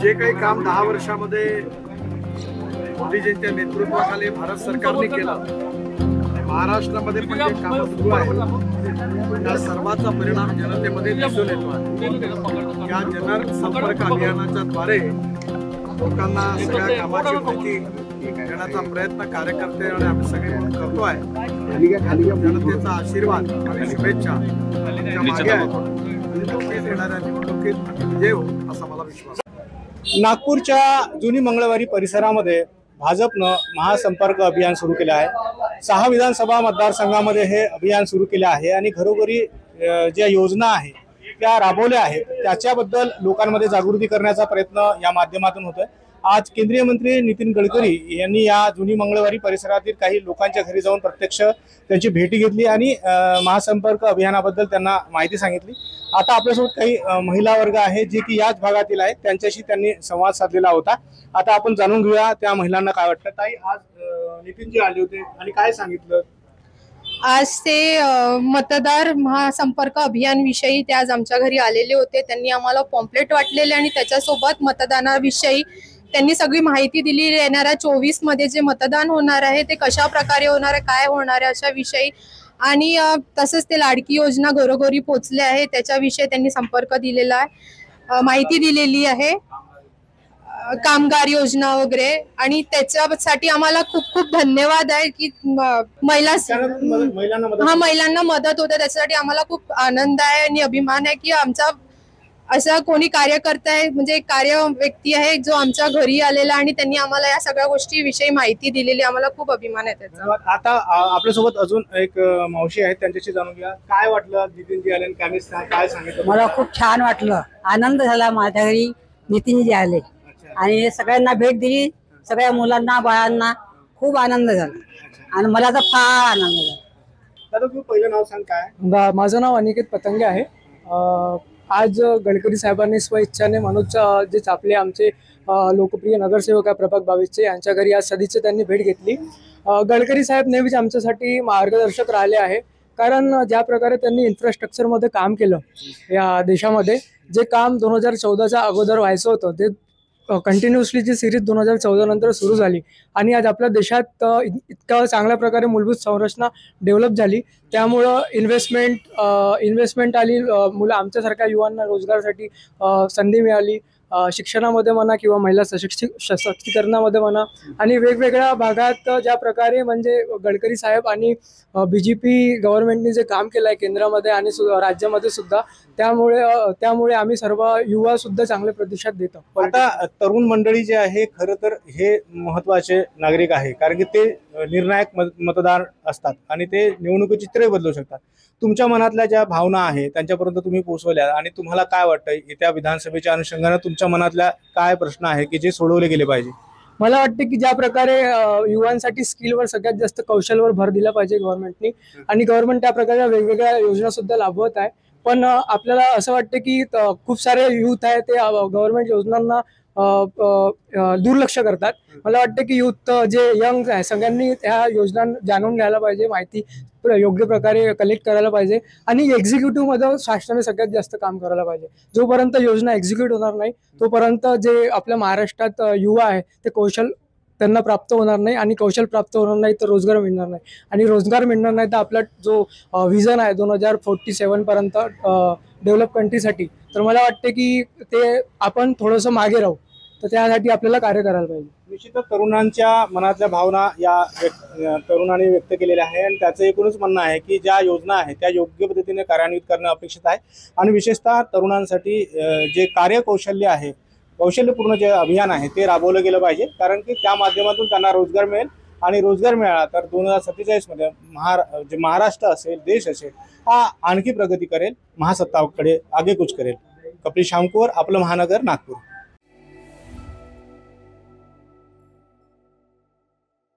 जे काही काम 10 वर्षामध्ये मोदीजींच्या नेतृत्वाखाली भारत सरकारने केलं, महाराष्ट्रामध्ये पण जे काम सुरू आहे त्या सर्वांचा परिणाम जनतेमध्ये दिसून येतो आहे। या जनसंपर्क अभियानाच्या द्वारे लोकांना सगळ्या कामाची माहिती देण्याचा प्रयत्न कार्यकर्ते आणि आम्ही सगळे करतो आहे। जनतेचा आशीर्वाद आणि शुभेच्छा मागे आहेत। येणाऱ्या निवडणुकीत विजय होईल असा मला विश्वास आहे। नागपूरच्या जुनी मंगळवारी परिसरामध्ये भाजपनं महासंपर्क अभियान सुरू केले आहे। 6 विधानसभा मतदारसंघामध्ये हे अभियान सुरू केले आहे आणि घरोघरी ज्या योजना आहे त्या राबवल्या आहेत त्याच्याबद्दल लोकांमध्ये जागृती करण्याचा प्रयत्न या माध्यमातून होतोय। आज केंद्रीय मंत्री नितीन गडकरी यांनी या जुनी मंगळवारी परिसरातील काही लोकांच्या घरी जाऊन प्रत्यक्ष त्यांची भेटी घेतली आणि महासंपर्क अभियानाबद्दल त्यांना माहिती सांगितली। आता आपल्यासोबत काही महिला वर्ग आहे जे की याच भागातील आहेत, त्यांच्याशी त्यांनी संवाद साधलेला होता। आता आपण जाणून घेऊया त्या महिलांना काय वाटतं। ताई, आज नितीनजी आले होते आणि काय सांगितलं? आज ते मतदार महासंपर्क अभियान विषयी ते आज आमच्या घरी आलेले होते। त्यांनी आम्हाला पॉम्पलेट वाटलेले आणि त्याच्यासोबत मतदानाविषयी त्यांनी सगळी माहिती दिली। येणाऱ्या 24 मध्ये जे मतदान होणार आहे ते कशा प्रकारे होणार आहे, काय होणार आहे अशा विषयी, आणि तसंच ते लाडकी योजना घरोघरी पोहोचले आहे त्याच्याविषयी त्यांनी संपर्क दिलेला आहे, माहिती दिलेली आहे, कामगार योजना वगैरे। आणि त्याच्यासाठी आम्हाला खूप खूप धन्यवाद आहे की महिलांना मदत होते, त्याच्यासाठी आम्हाला खूप आनंद आहे आणि अभिमान आहे की आमचा असा कोणी कार्यकर्ता आहे, म्हणजे कार्य व्यक्ती आहे जो आमच्या घरी आलेला आणि त्यांनी आम्हाला या सगळ्या गोष्टी विषयी माहिती दिलेली। आम्हाला खूप अभिमान आहे त्याचा। आता आपल्यासोबत अजून एक मावशी आहेत, त्यांच्याशी जाणून घ्या। काय वाटलं नितीनजी आले आणि त्यांनी काय सांगितलं? मला खूप छान वाटलं, आनंद झाला। माझ्या घरी नितीनजी आले आणि सगळ्यांना भेट दिली, सगळ्या मुलांना बाळांना खूप आनंद झाला आणि मला तर फार आनंद झाला। दादा, तू पहिलं नाव सांग काय? माझं नाव अनिकेत पतंगे आहे। आज गडकरी साहेबांनी स्वइच्छाने मनोज जे चापले आमचे लोकप्रिय नगरसेवक आहे प्रभाग 22 यांच्या घरी आज सदिच्छा त्यांनी भेट घेतली। गडकरी साहेब नेहमीच आमच्यासाठी मार्गदर्शक राहिले आहे, कारण ज्या प्रकारे त्यांनी इन्फ्रास्ट्रक्चरमध्ये काम केलं या देशामध्ये, जे काम 2014च्या अगोदर व्हायचं होतं ते कंटिन्युअसली जी सिरीज 2014 नंतर सुरू झाली आणि आज आपल्या देशात इतक्या चांगल्या प्रकारे मूलभूत संरचना डेव्हलप झाली, त्यामुळं इन्व्हेस्टमेंट आली, मुलं आमच्यासारख्या युवांना रोजगारासाठी संधी मिळाली, शिक्षणामध्ये म्हणा किंवा महिला सशक्तीकरणामध्ये म्हणा, आणि वेगवेगळ्या भागात ज्या प्रकारे म्हणजे गडकरी साहेब आणि BJP गव्हर्नमेंटने जे काम केलं आहे केंद्रामध्ये आणि राज्यामध्ये सुद्धा, त्यामुळे आम्ही सर्व युवा सुद्धा चांगल्या प्रतिसाद देतो। आता तरुण मंडळी जे आहे खरं तर हे महत्वाचे नागरिक आहे, कारण की ते निर्णायक मतदार असतात आणि ते निवडणुकीचे चित्र बदलू शकतात। तुमच्या मनातल्या ज्या भावना आहेत त्यांच्यापर्यंत तुम्ही पोहोचवल्या आणि तुम्हाला काय वाटतं येत्या विधानसभेच्या अनुषंगाने तुमच्या मनातल्या काय प्रश्न आहे की जे सोडवले गेले पाहिजे? मला वाटते की ज्या प्रकारे युवांसाठी स्किलवर सगळ्यात जास्त कौशल्यावर भर दिला पाहिजे गव्हर्नमेंटनी, आणि गव्हर्नमेंट त्या प्रकारच्या वेगवेगळ्या योजना सुद्धा राबवत आहे। पण आपल्याला असं वाटतं की खूप सारे युथ आहे ते गव्हर्नमेंट योजनांना दुर्लक्ष करतात। मला वाटतं की युथ जे यंग आहे सगळ्यांनी ह्या योजना जाणून घ्यायला पाहिजे, माहिती योग्य प्रकारे कलेक्ट करायला पाहिजे आणि एक्झिक्युटिव्ह मध्ये शासनाने सगळ्यात जास्त काम करायला पाहिजे। जोपर्यंत योजना एक्झिक्यूट होणार नाही तोपर्यंत जे आपल्या महाराष्ट्रात युवा आहे ते कौशल त्यांना प्राप्त होणार नाही, आणि कौशल प्राप्त होणार नाही तर रोजगार मिळणार नाही, आणि रोजगार मिळणार नाही तर आपला जो व्हिजन आहे 2047 पर्यंत डेव्हलप कंट्रीसाठी, तर मला वाटते की ते आपण थोडंसं मागे राहू, तर त्यासाठी आपल्याला कार्य करायला पाहिजे। निश्चितच तरुणांच्या मनातल्या भावना या तरुणांनी व्यक्त केलेल्या आहे आणि त्याचं एकूणच म्हणणं आहे की ज्या योजना आहेत त्या योग्य पद्धतीने कार्यान्वित करणं अपेक्षित आहे, आणि विशेषतः तरुणांसाठी जे कार्यकौशल्य आहे, कौशल्यपूर्ण जे अभियान आहे ते राबवलं गेलं पाहिजे, कारण की त्या माध्यमातून त्यांना रोजगार मिळेल, आणि रोजगार मिळाला तर 2047 मध्ये जे महाराष्ट्र असेल, देश असेल, हा आणखी प्रगती करेल, महासत्ताकडे आगेकूच करेल। कपिल शामकुवर, आपलं महानगर, नागपूर।